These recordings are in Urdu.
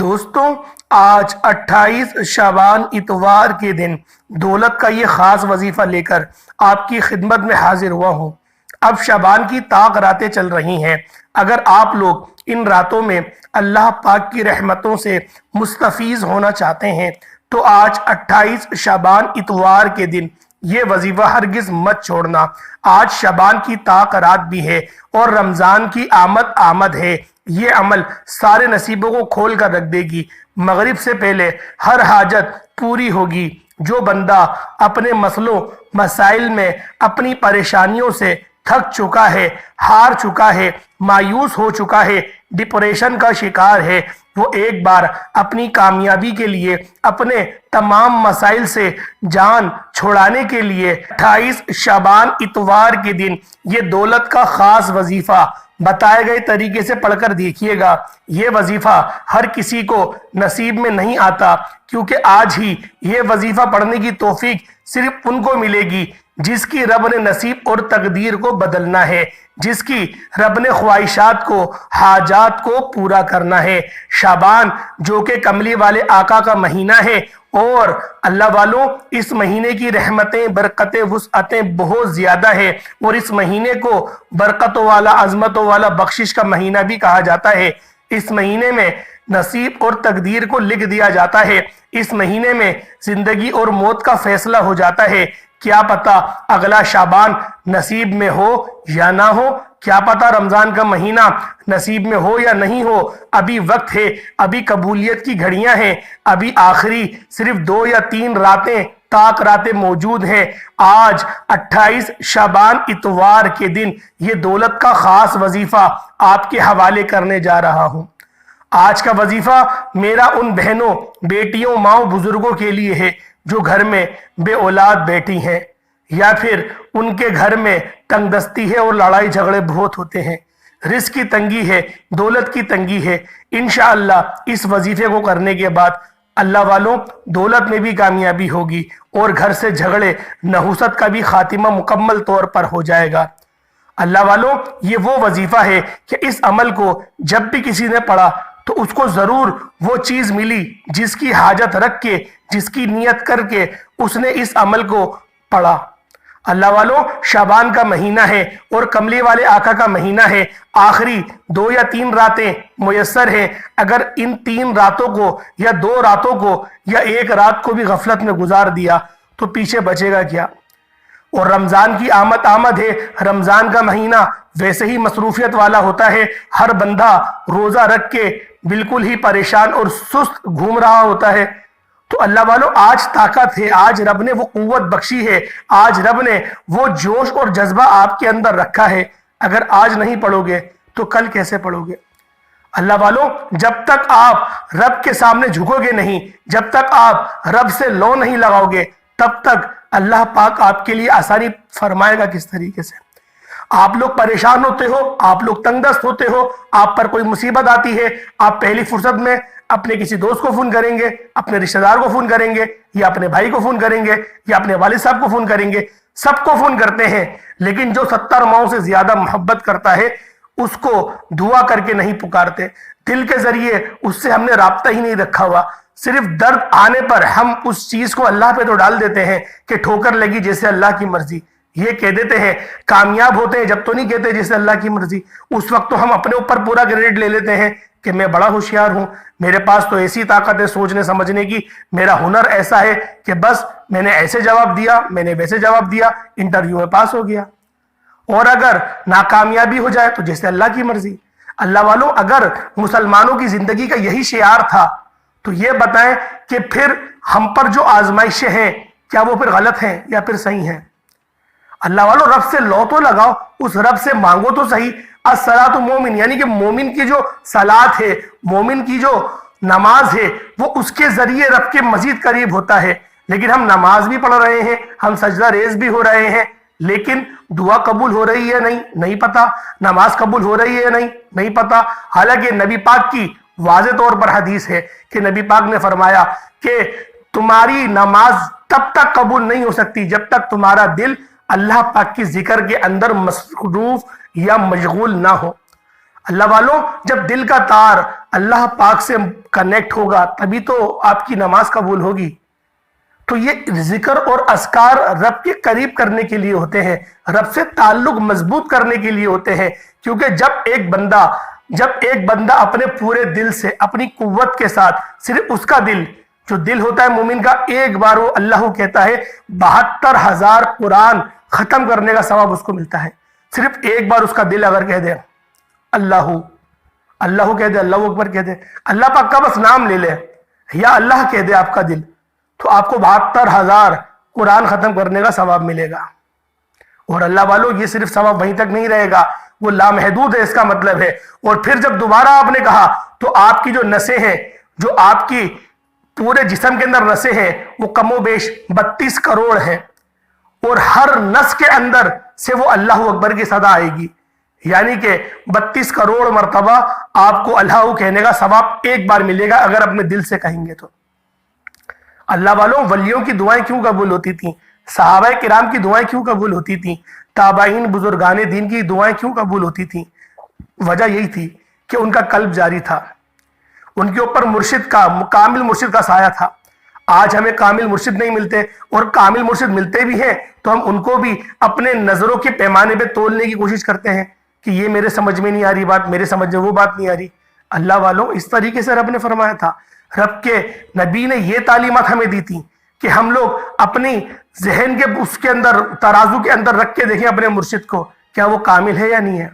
دوستوں، آج 28 شعبان اتوار کے دن دولت کا یہ خاص وظیفہ لے کر آپ کی خدمت میں حاضر ہوا ہوں۔ اب شعبان کی طاق راتیں چل رہی ہیں۔ اگر آپ لوگ ان راتوں میں اللہ پاک کی رحمتوں سے مستفیض ہونا چاہتے ہیں تو آج 28 شعبان اتوار کے دن یہ وظیفہ ہرگز مت چھوڑنا۔ آج شعبان کی طاق رات بھی ہے اور رمضان کی آمد ہے۔ یہ عمل سارے نصیبوں کو کھول کر رکھ دے گی۔ مغرب سے پہلے ہر حاجت پوری ہوگی۔ جو بندہ اپنے مسئلوں مسائل میں اپنی پریشانیوں سے تھک چکا ہے، ہار چکا ہے، مایوس ہو چکا ہے، ڈپریشن کا شکار ہے، وہ ایک بار اپنی کامیابی کے لیے، اپنے تمام مسائل سے جان چھڑانے کے لیے 28 شعبان اتوار کے دن یہ دولت کا خاص وظیفہ بتائے گئے طریقے سے پڑھ کر دیکھیے گا۔ یہ وظیفہ ہر کسی کو نصیب میں نہیں آتا، کیونکہ آج ہی یہ وظیفہ پڑھنے کی توفیق صرف ان کو ملے گی جس کی رب نے نصیب اور تقدیر کو بدلنا ہے، جس کی رب نے خواہشات کو، حاجات کو پورا کرنا ہے۔ شعبان جو کہ کملی والے آقا کا مہینہ ہے، اور اللہ والوں اس مہینے کی رحمتیں، برکتیں، وسعتیں بہت زیادہ ہے، اور اس مہینے کو برکتوں والا، عظمتوں والا، بخشش کا مہینہ بھی کہا جاتا ہے۔ اس مہینے میں نصیب اور تقدیر کو لکھ دیا جاتا ہے۔ اس مہینے میں زندگی اور موت کا فیصلہ ہو جاتا ہے۔ کیا پتہ اگلا شعبان نصیب میں ہو یا نہ ہو، کیا پتہ رمضان کا مہینہ نصیب میں ہو یا نہیں ہو۔ ابھی وقت ہے، ابھی قبولیت کی گھڑیاں ہیں، ابھی آخری صرف 2 یا 3 راتیں، طاق راتیں موجود ہیں۔ آج 28 شعبان اتوار کے دن یہ دولت کا خاص وظیفہ آپ کے حوالے کرنے جا رہا ہوں۔ آج کا وظیفہ میرا ان بہنوں، بیٹیوں، ماؤں، بزرگوں کے لیے ہے جو گھر میں بے اولاد بیٹھی ہیں، یا پھر ان کے گھر میں تنگ دستی ہے اور لڑائی جھگڑے بہت ہوتے ہیں، رزق کی تنگی ہے، دولت کی تنگی ہے۔ انشاءاللہ اس وظیفے کو کرنے کے بعد اللہ والوں دولت میں بھی کامیابی ہوگی، اور گھر سے جھگڑے، نحوست کا بھی خاتمہ مکمل طور پر ہو جائے گا۔ اللہ والوں یہ وہ وظیفہ ہے کہ اس عمل کو جب بھی کسی نے پڑھا تو اس کو ضرور وہ چیز ملی جس کی حاجت رکھ کے، جس کی نیت کر کے اس نے اس عمل کو پڑھا۔ اللہ والوں شعبان کا مہینہ ہے اور کملی والے آقا کا مہینہ ہے۔ آخری 2 یا 3 راتیں میسر ہیں۔ اگر ان 3 راتوں کو یا 2 راتوں کو یا 1 رات کو بھی غفلت میں گزار دیا تو پیچھے بچے گا کیا؟ اور رمضان کی آمد ہے۔ رمضان کا مہینہ ویسے ہی مصروفیت والا ہوتا ہے۔ ہر بندہ روزہ رکھ کے بالکل ہی پریشان اور سست گھوم رہا ہوتا ہے۔ تو اللہ والوں آج طاقت ہے، آج رب نے وہ قوت بخشی ہے، آج رب نے وہ جوش اور جذبہ آپ کے اندر رکھا ہے۔ اگر آج نہیں پڑھو گے تو کل کیسے پڑھو گے؟ اللہ والوں جب تک آپ رب کے سامنے جھکو گے نہیں، جب تک آپ رب سے لو نہیں لگاؤ گے، تب تک اللہ پاک آپ کے لیے آسانی فرمائے گا کس طریقے سے؟ آپ لوگ پریشان ہوتے ہو، آپ لوگ تنگ دست ہوتے ہو، آپ پر کوئی مصیبت آتی ہے، آپ پہلی فرصت میں اپنے کسی دوست کو فون کریں گے، اپنے رشتہ دار کو فون کریں گے، یا اپنے بھائی کو فون کریں گے، یا اپنے والد صاحب کو فون کریں گے۔ سب کو فون کرتے ہیں، لیکن جو 70 ماؤں سے زیادہ محبت کرتا ہے اس کو دعا کر کے نہیں پکارتے، دل کے ذریعے اس سے ہم نے رابطہ ہی نہیں رکھا ہوا۔ صرف درد آنے پر ہم اس چیز کو اللہ پہ تو ڈال دیتے ہیں کہ ٹھوکر لگی جیسے اللہ کی مرضی، یہ کہہ دیتے ہیں۔ کامیاب ہوتے ہیں جب تو نہیں کہتے جیسے اللہ کی مرضی، اس وقت تو ہم اپنے اوپر پورا کریڈٹ لے لیتے ہیں کہ میں بڑا ہوشیار ہوں، میرے پاس تو ایسی طاقت ہے سوچنے سمجھنے کی، میرا ہنر ایسا ہے کہ بس میں نے ایسے جواب دیا، میں نے ویسے جواب دیا، انٹرویو میں پاس ہو گیا۔ اور اگر ناکامیابی ہو جائے تو جیسے اللہ کی مرضی۔ اللہ والوں اگر مسلمانوں کی زندگی کا یہی شعار تھا تو یہ بتائیں کہ پھر ہم پر جو آزمائشیں ہیں کیا وہ پھر غلط ہیں یا پھر صحیح ہیں؟ اللہ والوں رب سے لو تو لگاؤ، اس رب سے مانگو تو صحیح۔ الصلاۃ مومن یعنی کہ مومن کی جو صلاۃ ہے، مومن کی جو نماز ہے، وہ اس کے ذریعے رب کے مزید قریب ہوتا ہے۔ لیکن ہم نماز بھی پڑھ رہے ہیں، ہم سجدہ ریز بھی ہو رہے ہیں، لیکن دعا قبول ہو رہی ہے نہیں پتا، نماز قبول ہو رہی ہے نہیں پتا۔ حالانکہ نبی پاک کی واضح طور پر حدیث ہے کہ نبی پاک نے فرمایا کہ تمہاری نماز تب تک قبول نہیں ہو سکتی جب تک تمہارا دل اللہ پاک کی ذکر کے اندر مصروف یا مشغول نہ ہو۔ اللہ والوں جب دل کا تار اللہ پاک سے کنیکٹ ہوگا تبھی تو آپ کی نماز قبول ہوگی۔ تو یہ ذکر اور اذکار رب کے قریب کرنے کے لیے ہوتے ہیں، رب سے تعلق مضبوط کرنے کے لیے ہوتے ہیں، کیونکہ جب ایک بندہ اپنے پورے دل سے اپنی قوت کے ساتھ صرف اس کا دل جو دل ہوتا ہے مومن کا، ایک بار وہ اللہ کہتا ہے 72,000 قرآن ختم کرنے کا ثواب اس کو ملتا ہے۔ صرف ایک بار اس کا دل اگر کہہ دے اللہ کہہ دے، اللہ اکبر کہہ دے، اللہ پاک کا بس نام لے لے یا اللہ کہہ دے آپ کا دل، تو آپ کو 72,000 قرآن ختم کرنے کا ثواب ملے گا۔ اور اللہ والوں یہ صرف ثواب وہیں تک نہیں رہے گا، وہ لامحدود ہے، اس کا مطلب ہے۔ اور پھر جب دوبارہ آپ نے کہا تو آپ کی جو نسیں ہیں، جو آپ کی پورے جسم کے اندر نسیں ہیں، وہ کم و بیش 32 کروڑ ہیں، اور ہر نس کے اندر سے وہ اللہ اکبر کی صدا آئے گی، یعنی کہ 32 کروڑ مرتبہ آپ کو اللہ کہنے کا ثواب ایک بار ملے گا اگر اپنے دل سے کہیں گے تو۔ اللہ والوں ولیوں کی دعائیں کیوں قبول ہوتی تھیں؟ صحابہ کرام کی دعائیں کیوں قبول ہوتی تھیں؟ تابعین بزرگان دین کی دعائیں کیوں قبول ہوتی تھیں؟ وجہ یہی تھی کہ ان کا قلب جاری تھا، ان کے اوپر کامل مرشد کا سایہ تھا۔ آج ہمیں کامل مرشد نہیں ملتے، اور کامل مرشد ملتے بھی ہیں تو ہم ان کو بھی اپنے نظروں کے پیمانے پہ تولنے کی کوشش کرتے ہیں کہ یہ میرے سمجھ میں نہیں آ رہی بات، میرے سمجھ میں وہ بات نہیں آ رہی۔ اللہ والوں اس طریقے سے رب نے فرمایا تھا، رب کے نبی نے یہ تعلیمات ہمیں دی تھی کہ ہم لوگ اپنی ذہن کے اس کے اندر ترازو کے اندر رکھ کے دیکھیں اپنے مرشد کو، کیا وہ کامل ہے یا نہیں ہے۔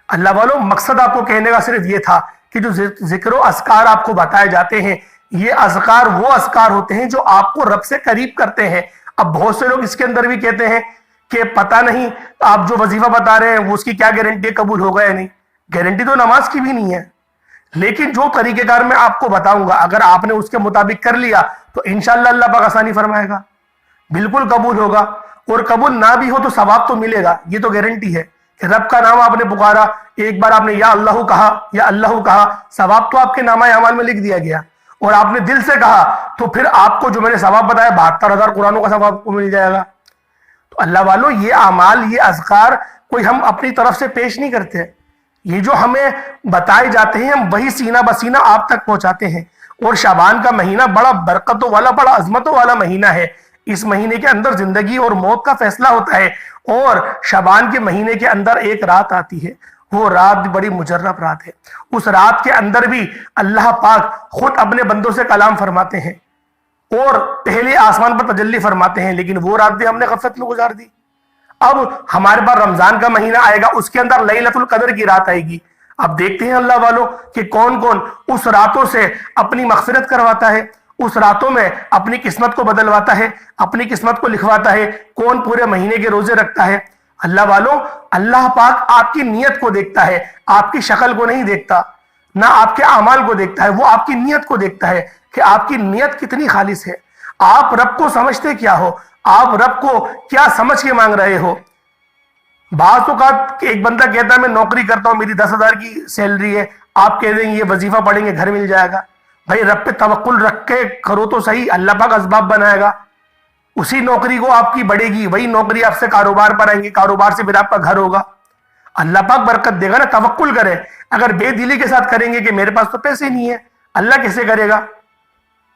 اللہ والوں مقصد آپ کو کہنے کا صرف یہ تھا کہ جو ذکر و اذکار آپ کو بتائے جاتے ہیں، یہ اذکار وہ اذکار ہوتے ہیں جو آپ کو رب سے قریب کرتے ہیں۔ اب بہت سے لوگ اس کے اندر بھی کہتے ہیں کہ پتہ نہیں آپ جو وظیفہ بتا رہے ہیں وہ اس کی کیا گارنٹی قبول ہوگا یا نہیں۔ گارنٹی تو نماز کی بھی نہیں ہے، لیکن جو طریقہ کار میں آپ کو بتاؤں گا اگر آپ نے اس کے مطابق کر لیا تو انشاءاللہ اللہ پاک آسانی فرمائے گا، بالکل قبول ہوگا۔ اور قبول نہ بھی ہو تو ثواب تو ملے گا، یہ تو گارنٹی ہے کہ رب کا نام آپ نے پکارا، ایک بار آپ نے یا اللہ کہا، ثواب تو آپ کے نامہ اعمال میں لکھ دیا گیا۔ اور آپ نے دل سے کہا تو پھر آپ کو جو میں نے ثواب بتایا 72,000 قرآنوں کا ثواب کو مل جائے گا۔ تو اللہ والوں یہ اعمال، یہ اذکار کوئی ہم اپنی طرف سے پیش نہیں کرتے، یہ جو ہمیں بتائے جاتے ہیں ہم وہی سینہ بسینہ آپ تک پہنچاتے ہیں۔ اور شعبان کا مہینہ بڑا برکتوں والا، بڑا عظمتوں والا مہینہ ہے۔ اس مہینے کے اندر زندگی اور موت کا فیصلہ ہوتا ہے، اور شعبان کے مہینے کے اندر ایک رات آتی ہے، وہ رات بڑی مجرب رات ہے۔ اس رات کے اندر بھی اللہ پاک خود اپنے بندوں سے کلام فرماتے ہیں اور پہلے آسمان پر تجلی فرماتے ہیں، لیکن وہ رات بھی ہم نے غفلت میں گزار دی۔ اب ہمارے پاس رمضان کا مہینہ آئے گا، اس کے اندر لیلۃ القدر کی رات آئے گی۔ اب دیکھتے ہیں اللہ والوں کہ کون کون اس راتوں سے اپنی مغفرت کرواتا ہے، اس راتوں میں اپنی قسمت کو بدلواتا ہے، اپنی قسمت کو لکھواتا ہے، کون پورے مہینے کے روزے رکھتا ہے۔ اللہ والوں اللہ پاک آپ کی نیت کو دیکھتا ہے، آپ کی شکل کو نہیں دیکھتا، نہ آپ کے اعمال کو دیکھتا ہے، وہ آپ کی نیت کو دیکھتا ہے کہ آپ کی نیت کتنی خالص ہے، آپ رب کو سمجھتے کیا ہو، آپ رب کو کیا سمجھ کے مانگ رہے ہو۔ بعض اوقات ایک بندہ کہتا ہے میں نوکری کرتا ہوں، میری 10,000 کی سیلری ہے، آپ کہہ دیں گے یہ وظیفہ پڑھیں گے گھر مل جائے گا۔ بھائی رب پہ توکل رکھ کے کرو تو صحیح، اللہ پاک اسباب بنائے گا، اسی نوکری کو آپ کی بڑھے گی، وہی نوکری آپ سے کاروبار پر آئیں گے، کاروبار سے پھر آپ کا گھر ہوگا، اللہ پاک برکت دے گا نا۔ توکل کریں، اگر بے دلی کے ساتھ کریں گے کہ میرے پاس تو پیسے نہیں ہے، اللہ کیسے کرے گا؟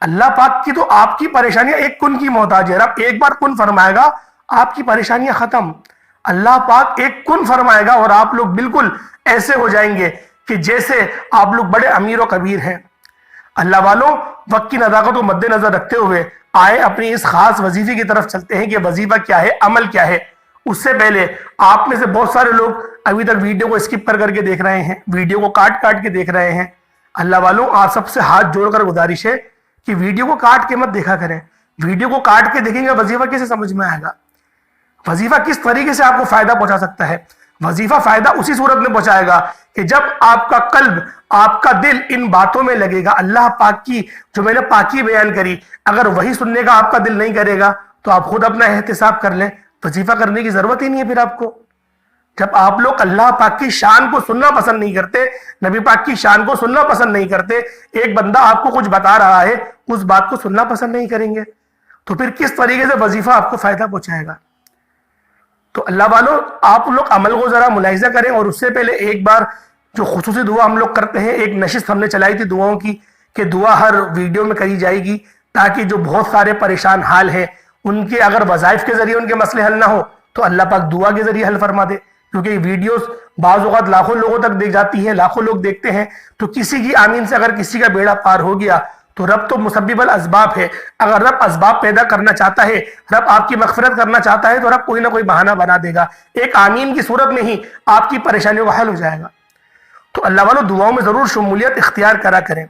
اللہ پاک کی تو آپ کی پریشانیاں ایک کن کی محتاج ہے، رب ایک بار کن فرمائے گا آپ کی پریشانیاں ختم۔ اللہ پاک ایک کن فرمائے گا اور آپ لوگ بالکل ایسے ہو جائیں گے کہ جیسے آپ لوگ بڑے امیر و کبیر ہیں۔ اللہ والوں وقت کی نزاکت کو مد نظر رکھتے ہوئے آئے اپنی اس خاص وظیفے کی طرف چلتے ہیں کہ وظیفہ کیا ہے، عمل کیا ہے۔ اس سے پہلے آپ میں سے بہت سارے لوگ ابھی تک ویڈیو کو اسکپ کر کے دیکھ رہے ہیں، ویڈیو کو کاٹ کے دیکھ رہے ہیں۔ اللہ والوں آپ سب سے ہاتھ جوڑ کر گزارش ہے کہ ویڈیو کو کاٹ کے مت دیکھا کریں، ویڈیو کو کاٹ کے دیکھیں گے وظیفہ کیسے سمجھ میں آئے گا، وظیفہ کس طریقے سے آپ کو فائدہ پہنچا سکتا ہے۔ وظیفہ فائدہ اسی صورت میں پہنچائے گا کہ جب آپ کا قلب، آپ کا دل ان باتوں میں لگے گا، اللہ پاک کی جو میں نے پاکی بیان کری، اگر وہی سننے کا آپ کا دل نہیں کرے گا تو آپ خود اپنا احتساب کر لیں، وظیفہ کرنے کی ضرورت ہی نہیں ہے پھر آپ کو۔ جب آپ لوگ اللہ پاک کی شان کو سننا پسند نہیں کرتے، نبی پاک کی شان کو سننا پسند نہیں کرتے، ایک بندہ آپ کو کچھ بتا رہا ہے اس بات کو سننا پسند نہیں کریں گے تو پھر کس طریقے سے وظیفہ آپ کو فائدہ پہنچائے گا۔ تو اللہ والوں آپ لوگ عمل کو ذرا ملاحظہ کریں، اور اس سے پہلے ایک بار جو خصوصی دعا ہم لوگ کرتے ہیں، ایک نشست ہم نے چلائی تھی دعاؤں کی کہ دعا ہر ویڈیو میں کری جائے گی، تاکہ جو بہت سارے پریشان حال ہیں ان کے اگر وظائف کے ذریعے ان کے مسئلے حل نہ ہو تو اللہ پاک دعا کے ذریعے حل فرما دے. کیونکہ یہ ویڈیوز بعض اوقات لاکھوں لوگوں تک دیکھ جاتی ہیں، لاکھوں لوگ دیکھتے ہیں، تو کسی کی آمین سے اگر کسی کا بیڑا پار ہو گیا تو رب تو مسبب الاسباب ہے. اگر رب اسباب پیدا کرنا چاہتا ہے، رب آپ کی مغفرت کرنا چاہتا ہے، تو رب کوئی نہ کوئی بہانہ بنا دے گا. ایک آمین کی صورت میں ہی آپ کی پریشانیوں کا حل ہو جائے گا. تو اللہ والوں دعاؤں میں ضرور شمولیت اختیار کرا کریں.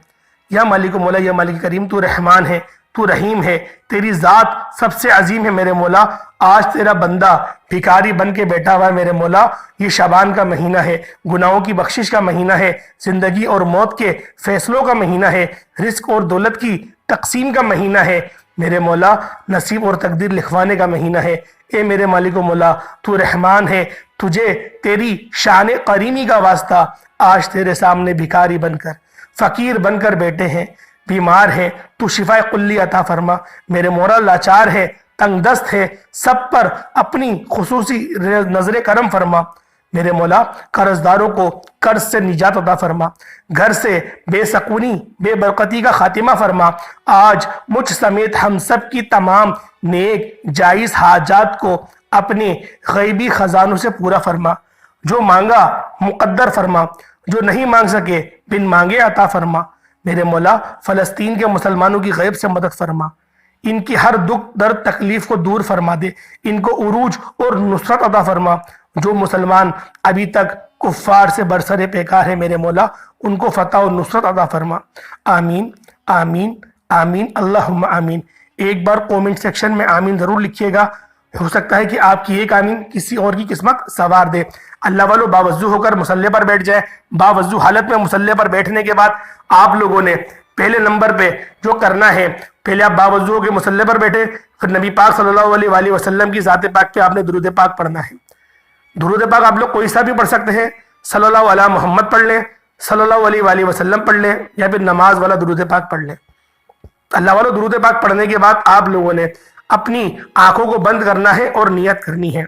یا مالک و مولا، یا مالک کریم، تو رحمان ہے، تو رحیم ہے، تیری ذات سب سے عظیم ہے میرے مولا. آج تیرا بندہ بھکاری بن کے بیٹھا ہوا ہے میرے مولا. یہ شعبان کا مہینہ ہے، گناہوں کی بخشش کا مہینہ ہے، زندگی اور موت کے فیصلوں کا مہینہ ہے، رزق اور دولت کی تقسیم کا مہینہ ہے میرے مولا، نصیب اور تقدیر لکھوانے کا مہینہ ہے. اے میرے مالک و مولا، تو رحمان ہے، تجھے تیری شان قریمی کا واسطہ آج تیرے سامنے بھکاری بن کر، فقیر بن کر بیٹھے ہیں، بیمار ہیں، تو شفا کلی عطا فرما. میرے مولا لاچار ہے، تنگ دست ہے، سب پر اپنی خصوصی نظر کرم فرما. میرے مولا قرضداروں کو قرض سے نجات عطا فرما، گھر سے بے سکونی بے برکتی کا خاتمہ فرما. آج مجھ سمیت ہم سب کی تمام نیک جائز حاجات کو اپنے غیبی خزانوں سے پورا فرما. جو مانگا مقدر فرما، جو نہیں مانگ سکے بن مانگے عطا فرما. میرے مولا فلسطین کے مسلمانوں کی غیب سے مدد فرما، ان کی ہر دکھ درد تکلیف کو دور فرما دے، ان کو عروج اور نصرت عطا فرما. جو مسلمان ابھی تک کفار سے برسر پیکار ہے میرے مولا، ان کو فتح و نصرت عطا فرما. آمین آمین آمین اللہم آمین. ایک بار کومنٹ سیکشن میں آمین ضرور لکھیے گا، ہو سکتا ہے کہ آپ کی ایک آمین کسی اور کی قسمت سوار دے. اللہ والو باوضو ہو کر مصلی پر بیٹھ جائے. باوضو حالت میں مصلی پر بیٹھنے کے بعد آپ لوگوں نے پہلے نمبر پہ جو کرنا ہے، پہلے آپ باوضو ہو کے مصلی پر بیٹھے، پھر نبی پاک صلی اللہ علیہ وآلہ وسلم کی ذات پاک پہ آپ نے درود پاک پڑھنا ہے. درود پاک آپ لوگ کوئی سا بھی پڑھ سکتے ہیں، صلی اللہ علیہ محمد پڑھ لیں، صلی اللہ علیہ وآلہ وسلم پڑھ لیں، یا پھر نماز والا درود پاک پڑھ لیں. اللہ والو درود پاک پڑھنے کے بعد آپ لوگوں نے اپنی آنکھوں کو بند کرنا ہے اور نیت کرنی ہے.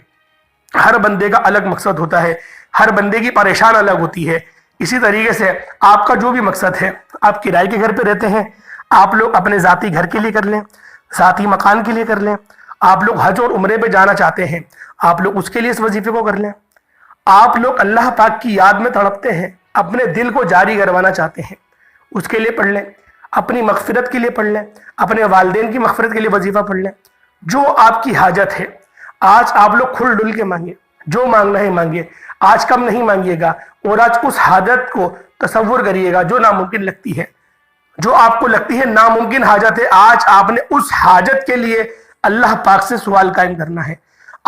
ہر بندے کا الگ مقصد ہوتا ہے، ہر بندے کی پریشان الگ ہوتی ہے. اسی طریقے سے آپ کا جو بھی مقصد ہے، آپ کرائے کے گھر پہ رہتے ہیں، آپ لوگ اپنے ذاتی گھر کے لیے کر لیں، ذاتی مکان کے لیے کر لیں. آپ لوگ حج اور عمرے پہ جانا چاہتے ہیں، آپ لوگ اس کے لیے اس وظیفے کو کر لیں. آپ لوگ اللہ پاک کی یاد میں تڑپتے ہیں، اپنے دل کو جاری کروانا چاہتے ہیں، اس کے لیے پڑھ لیں. اپنی مغفرت کے لیے پڑھ لیں، اپنے والدین کی مغفرت کے لیے وظیفہ پڑھ لیں. جو آپ کی حاجت ہے آج آپ لوگ کھل ڈل کے مانگے، جو مانگنا ہے مانگے. آج کم نہیں مانگیے گا، اور آج اس حاجت کو تصور کریے گا جو ناممکن لگتی ہے، جو آپ کو لگتی ہے ناممکن حاجت ہے. آج آپ نے اس حاجت کے لیے اللہ پاک سے سوال قائم کرنا ہے.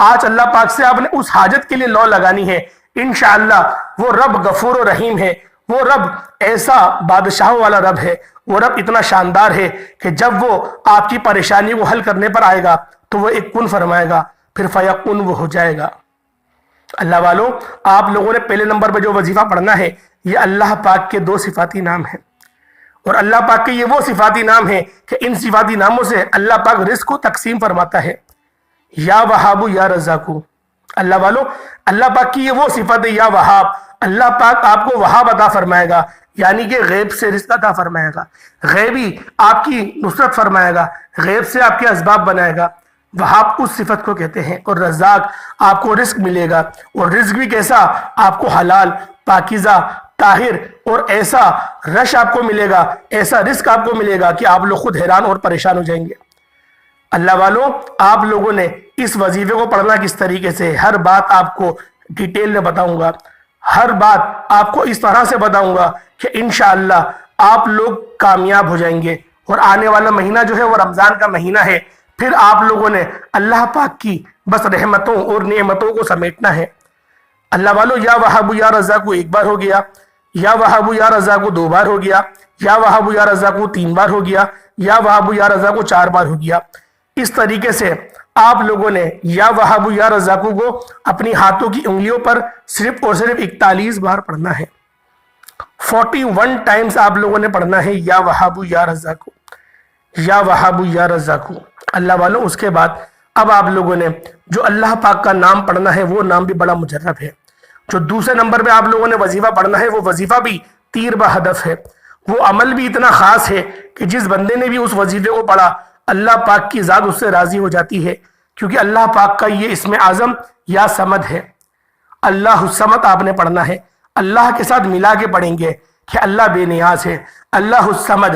آج اللہ پاک سے آپ نے اس حاجت کے لیے لو لگانی ہے. انشاءاللہ وہ رب غفور و رحیم ہے، وہ رب ایسا بادشاہوں والا رب ہے، وہ رب اتنا شاندار ہے کہ جب وہ آپ کی پریشانی کو حل کرنے پر آئے گا تو وہ ایک کن فرمائے گا، پھر فیکن وہ ہو جائے گا. اللہ والو آپ لوگوں نے پہلے نمبر پہ جو وظیفہ پڑھنا ہے، یہ اللہ پاک کے 2 صفاتی نام ہیں، اور اللہ پاک کے یہ وہ صفاتی نام ہیں کہ ان صفاتی ناموں سے اللہ پاک رزق کو تقسیم فرماتا ہے. یا وہاب یا رزاق. اللہ والو اللہ پاک کی یہ وہ صفت ہے یا وہاب. اللہ پاک آپ کو وہاب عطا فرمائے گا، یعنی کہ غیب سے رزق عطا فرمائے گا، غیبی آپ کی نصرت فرمائے گا، غیب سے آپ کے اسباب بنائے گا. وہاب اس صفت کو کہتے ہیں. اور رزاق آپ کو رزق ملے گا، اور رزق بھی کیسا؟ آپ کو حلال، پاکیزہ، طاہر، اور ایسا رش آپ کو ملے گا، ایسا رزق آپ کو ملے گا کہ آپ لوگ خود حیران اور پریشان ہو جائیں گے. اللہ والوں آپ لوگوں نے اس وظیفے کو پڑھنا کس طریقے سے، ہر بات آپ کو ڈیٹیل میں بتاؤں گا، ہر بات آپ کو اس طرح سے بتاؤں گا کہ انشاءاللہ آپ لوگ کامیاب ہو جائیں گے. اور آنے والا مہینہ جو ہے وہ رمضان کا مہینہ ہے. پھر آپ لوگوں نے اللہ پاک کی بس رحمتوں اور نعمتوں کو سمیٹنا ہے. اللہ والو یا وہاب یا رزاق ایک بار ہو گیا، یا وہاب یا رزاق 2 بار ہو گیا، یا وہاب یا رزاق 3 بار ہو گیا، یا وہاب یا رزاق 4 بار ہو گیا. اس طریقے سے آپ لوگوں نے یا وہاب یا رزاق کو اپنی ہاتھوں کی انگلیوں پر صرف اور صرف 41 بار پڑھنا ہے. 41 ٹائمز آپ لوگوں نے پڑھنا ہے یا وہاب یا رزاق، یا وہاب یا رزاق. اللہ والوں اس کے بعد اب آپ لوگوں نے جو اللہ پاک کا نام پڑھنا ہے وہ نام بھی بڑا مجرب ہے. جو دوسرے نمبر پہ آپ لوگوں نے وظیفہ پڑھنا ہے وہ وظیفہ بھی تیر بہدف ہے، وہ عمل بھی اتنا خاص ہے کہ جس بندے نے بھی اس وظیفے کو پڑھا اللہ پاک کی ذات اس سے راضی ہو جاتی ہے، کیونکہ اللہ پاک کا یہ اسم اعظم یا صمد ہے۔ اللہ الصمد آپ نے پڑھنا ہے، اللہ کے ساتھ ملا کے پڑھیں گے کہ اللہ بے نیاز ہے۔ اللہ الصمد،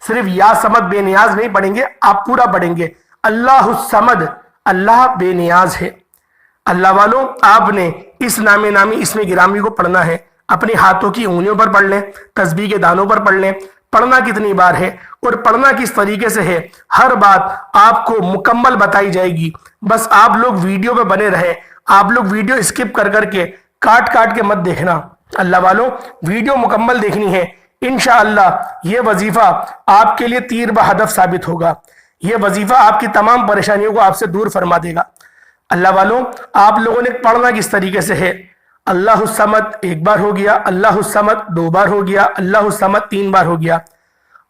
صرف یا صمد بے نیاز نہیں پڑھیں گے، آپ پورا پڑھیں گے اللہ الصمد، اللہ بے نیاز ہے۔ اللہ والوں، آپ نے اس نامی اسم گرامی کو پڑھنا ہے، اپنے ہاتھوں کی انگلیوں پر پڑھ لیں، تسبیح کے دانوں پر پڑھ لیں۔ پڑھنا کتنی بار ہے اور پڑھنا کس طریقے سے ہے، ہر بات آپ کو مکمل بتائی جائے گی، بس آپ لوگ ویڈیو پہ بنے رہے۔ آپ لوگ ویڈیو اسکپ کر کے کاٹ کے مت دیکھنا۔ اللہ والوں، ویڈیو مکمل دیکھنی ہے، انشاءاللہ یہ وظیفہ آپ کے لیے تیر بہدف ثابت ہوگا۔ یہ وظیفہ آپ کی تمام پریشانیوں کو آپ سے دور فرما دے گا۔ اللہ والوں، آپ لوگوں نے پڑھنا کس طریقے سے ہے، اللہ الصمد ایک بار ہو گیا، اللہ الصمد دو بار ہو گیا، اللہ الصمد تین بار ہو گیا۔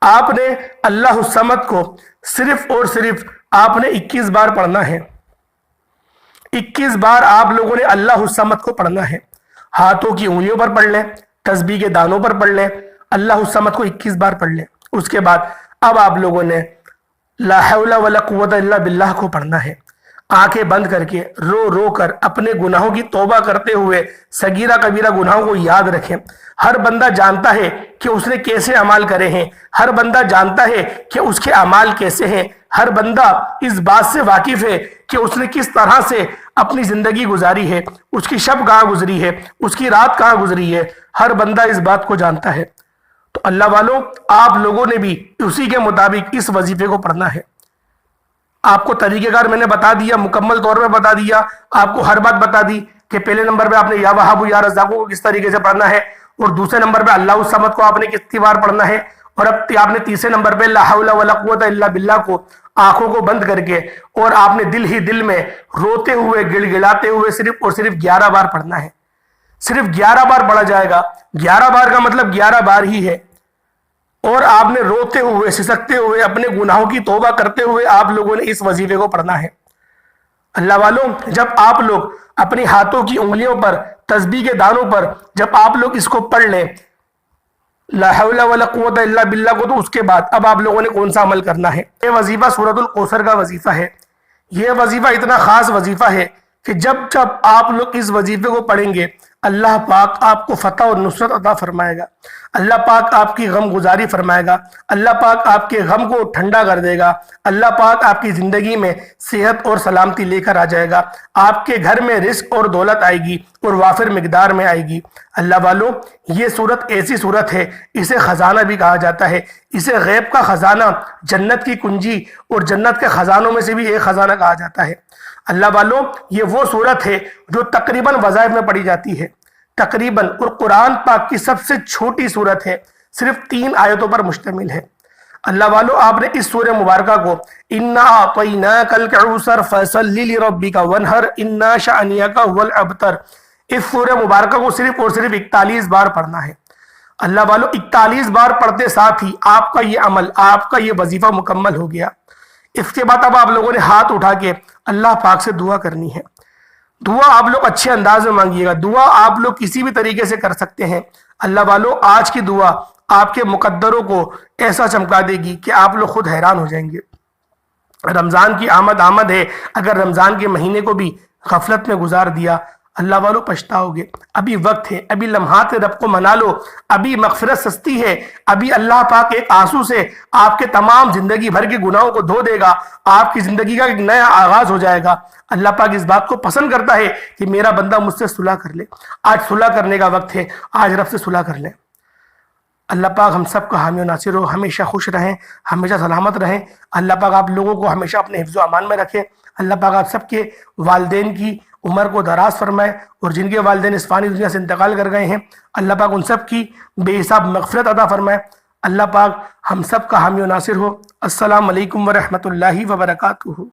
آپ نے اللہ الصمد کو صرف اور صرف آپ نے 21 بار پڑھنا ہے۔ 21 بار آپ لوگوں نے اللہ الصمد کو پڑھنا ہے، ہاتھوں کی انگلیوں پر پڑھ لیں، تسبیح کے دانوں پر پڑھ لیں، اللہ الصمد کو 21 بار پڑھ لیں۔ اس کے بعد اب آپ لوگوں نے لا حول ولا قوت الا باللہ کو پڑھنا ہے، آنکھیں بند کر کے رو کر اپنے گناہوں کی توبہ کرتے ہوئے صغیرہ کبیرہ گناہوں کو یاد رکھیں۔ ہر بندہ جانتا ہے کہ اس نے کیسے اعمال کرے ہیں، ہر بندہ جانتا ہے کہ اس کے اعمال کیسے ہیں، ہر بندہ اس بات سے واقف ہے کہ اس نے کس طرح سے اپنی زندگی گزاری ہے، اس کی شب کہاں گزری ہے، اس کی رات کہاں گزری ہے، ہر بندہ اس بات کو جانتا ہے۔ تو اللہ والوں، آپ لوگوں نے بھی اسی کے مطابق اس وظیفے کو پڑھنا ہے۔ آپ کو طریقہ کار میں نے بتا دیا، مکمل طور پہ بتا دیا، آپ کو ہر بات بتا دی کہ پہلے نمبر پہ آپ نے یا وہاب یا رزاق کو کس طریقے سے پڑھنا ہے، اور دوسرے نمبر پہ اللہ الصمد کو آپ نے کتنی بار پڑھنا ہے، اور اب آپ نے تیسرے نمبر پہ لا حول ولا قوت الا باللہ کو آنکھوں کو بند کر کے اور آپ نے دل ہی دل میں روتے ہوئے گڑ گڑاتے ہوئے صرف اور صرف 11 بار پڑھنا ہے۔ صرف 11 بار پڑھا جائے گا، 11 بار کا مطلب 11 بار ہی ہے، اور آپ نے روتے ہوئے سسکتے ہوئے اپنے گناہوں کی توبہ کرتے ہوئے آپ لوگوں نے اس وظیفے کو پڑھنا ہے۔ اللہ والوں، جب آپ لوگ اپنی ہاتھوں کی انگلیوں پر تسبیح کے دانوں پر جب آپ لوگ اس کو پڑھ لیں لا حول ولا قوت الا باللہ کو، تو اس کے بعد اب آپ لوگوں نے کون سا عمل کرنا ہے۔ یہ وظیفہ سورۃ الکوثر کا وظیفہ ہے۔ یہ وظیفہ اتنا خاص وظیفہ ہے کہ جب آپ لوگ اس وظیفے کو پڑھیں گے اللہ پاک آپ کو فتح اور نصرت عطا فرمائے گا، اللہ پاک آپ کی غم گزاری فرمائے گا، اللہ پاک آپ کے غم کو ٹھنڈا کر دے گا، اللہ پاک آپ کی زندگی میں صحت اور سلامتی لے کر آ جائے گا، آپ کے گھر میں رزق اور دولت آئے گی اور وافر مقدار میں آئے گی۔ اللہ والوں، یہ صورت ایسی صورت ہے، اسے خزانہ بھی کہا جاتا ہے، اسے غیب کا خزانہ، جنت کی کنجی اور جنت کے خزانوں میں سے بھی ایک خزانہ کہا جاتا ہے۔ اللہ والوں، یہ وہ صورت ہے جو تقریباً وظائف میں پڑھی جاتی ہے، تقریباً، اور قرآن پاک کی سب سے چھوٹی صورت ہے، صرف 3 آیتوں پر مشتمل ہے۔ اللہ والوں، آپ نے اس سورہ مبارکہ کو اِنَّا أَعْطَيْنَاكَ الْكَوْثَرَ فَصَلِّ لِرَبِّكَ وَانْحَرْ إِنَّا شَانِئَكَ هُوَ الْأَبْتَرُ، اس سورہ مبارکہ کو صرف اور صرف 41 بار پڑھنا ہے۔ اللہ والوں، 41 بار پڑھتے ساتھ ہی آپ کا یہ عمل، آپ کا یہ وظیفہ مکمل ہو گیا۔ اس کے بعد اب آپ لوگوں نے ہاتھ اٹھا کے اللہ پاک سے دعا کرنی ہے۔ دعا آپ لوگ اچھے انداز میں مانگیے گا، دعا آپ لوگ کسی بھی طریقے سے کر سکتے ہیں۔ اللہ والوں، آج کی دعا آپ کے مقدروں کو ایسا چمکا دے گی کہ آپ لوگ خود حیران ہو جائیں گے۔ رمضان کی آمد ہے، اگر رمضان کے مہینے کو بھی غفلت میں گزار دیا اللہ والوں پچھتاؤ گے۔ ابھی وقت ہے، ابھی لمحات رب کو منا لو، ابھی مغفرت سستی ہے، ابھی اللہ پاک ایک آنسو سے آپ کے تمام زندگی بھر کے گناہوں کو دھو دے گا، آپ کی زندگی کا ایک نیا آغاز ہو جائے گا۔ اللہ پاک اس بات کو پسند کرتا ہے کہ میرا بندہ مجھ سے صلح کر لے۔ آج صلح کرنے کا وقت ہے، آج رب سے صلح کر لیں۔ اللہ پاک ہم سب کا حامی و ناصر ہو، ہمیشہ خوش رہیں، ہمیشہ سلامت رہیں۔ اللہ پاک آپ لوگوں کو ہمیشہ اپنے حفظ و امان میں رکھے۔ اللہ پاک آپ سب کے والدین کی عمر کو دراز فرمائے، اور جن کے والدین اس فانی دنیا سے انتقال کر گئے ہیں اللہ پاک ان سب کی بے حساب مغفرت عطا فرمائے۔ اللہ پاک ہم سب کا حامی و ناصر ہو۔ السلام علیکم ورحمۃ اللہ وبرکاتہ۔